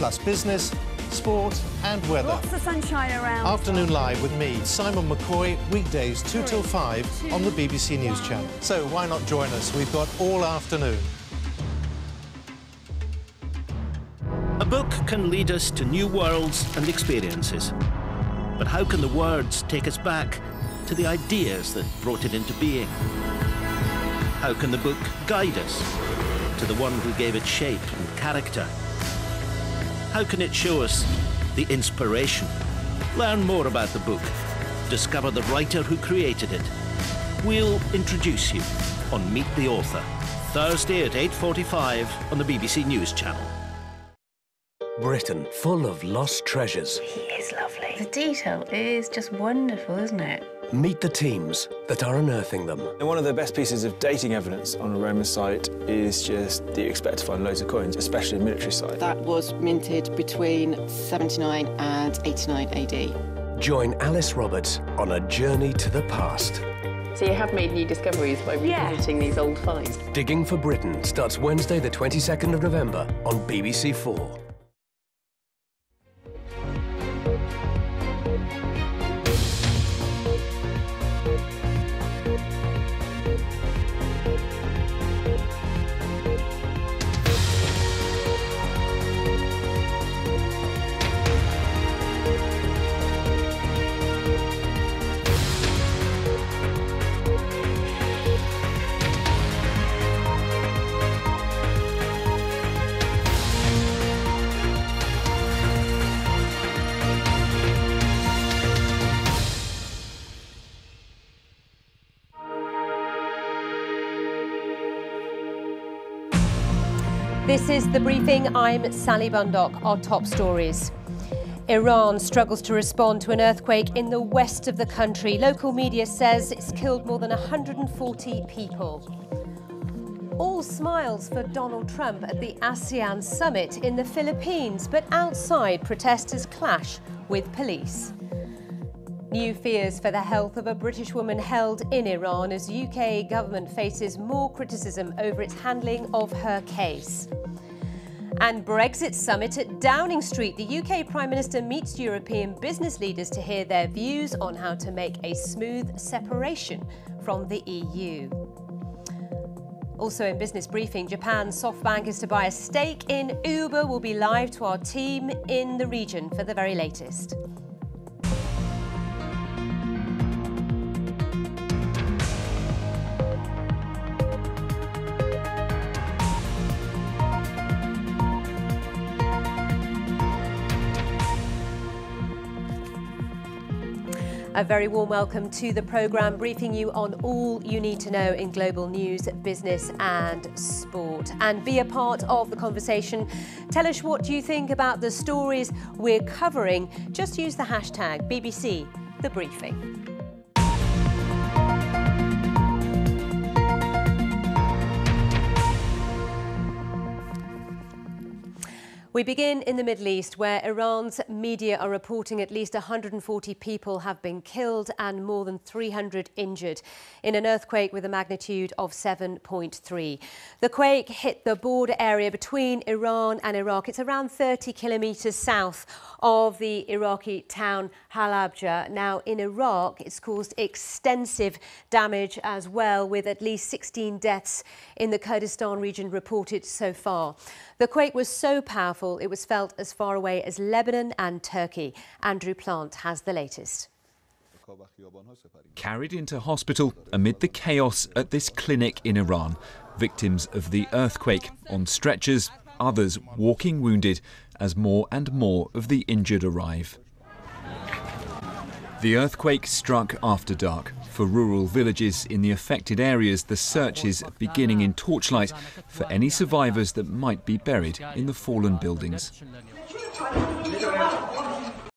plus business, sport and weather. Lots of sunshine around. Afternoon Live with me, Simon McCoy, weekdays 2 till 5 on the BBC News Channel. So why not join us? We've got all afternoon. A book can lead us to new worlds and experiences. But how can the words take us back to the ideas that brought it into being? How can the book guide us to the one who gave it shape and character? How can it show us the inspiration? Learn more about the book. Discover the writer who created it. We'll introduce you on Meet the Author, Thursday at 8:45 on the BBC News Channel. Britain, full of lost treasures. He is lovely. The detail is just wonderful, isn't it? Meet the teams that are unearthing them. And one of the best pieces of dating evidence on a Roman site is just that you expect to find loads of coins, especially a military site. That was minted between 79 and 89 AD. Join Alice Roberts on a journey to the past. So you have made new discoveries by revisiting these old finds. Digging for Britain starts Wednesday the 22nd of November on BBC 4. This is The Briefing. I'm Sally Bundock. Our top stories. Iran struggles to respond to an earthquake in the west of the country. Local media says it's killed more than 140 people. All smiles for Donald Trump at the ASEAN summit in the Philippines, but outside protesters clash with police. New fears for the health of a British woman held in Iran as UK government faces more criticism over its handling of her case. And Brexit summit at Downing Street. The UK Prime Minister meets European business leaders to hear their views on how to make a smooth separation from the EU. Also in Business Briefing, Japan's SoftBank is to buy a stake in Uber. Will be live to our team in the region for the very latest. A very warm welcome to the programme, briefing you on all you need to know in global news, business and sport. And be a part of the conversation. Tell us what you think about the stories we're covering. Just use the hashtag BBC The Briefing. We begin in the Middle East, where Iran's media are reporting at least 140 people have been killed and more than 300 injured in an earthquake with a magnitude of 7.3. The quake hit the border area between Iran and Iraq. It's around 30 kilometres south of the Iraqi town Halabja. Now, in Iraq, it's caused extensive damage as well, with at least 16 deaths in the Kurdistan region reported so far. The quake was so powerful it was felt as far away as Lebanon and Turkey. Andrew Plant has the latest. Carried into hospital amid the chaos at this clinic in Iran. Victims of the earthquake on stretchers, others walking wounded as more and more of the injured arrive. The earthquake struck after dark. For rural villages in the affected areas, the search is beginning in torchlight for any survivors that might be buried in the fallen buildings.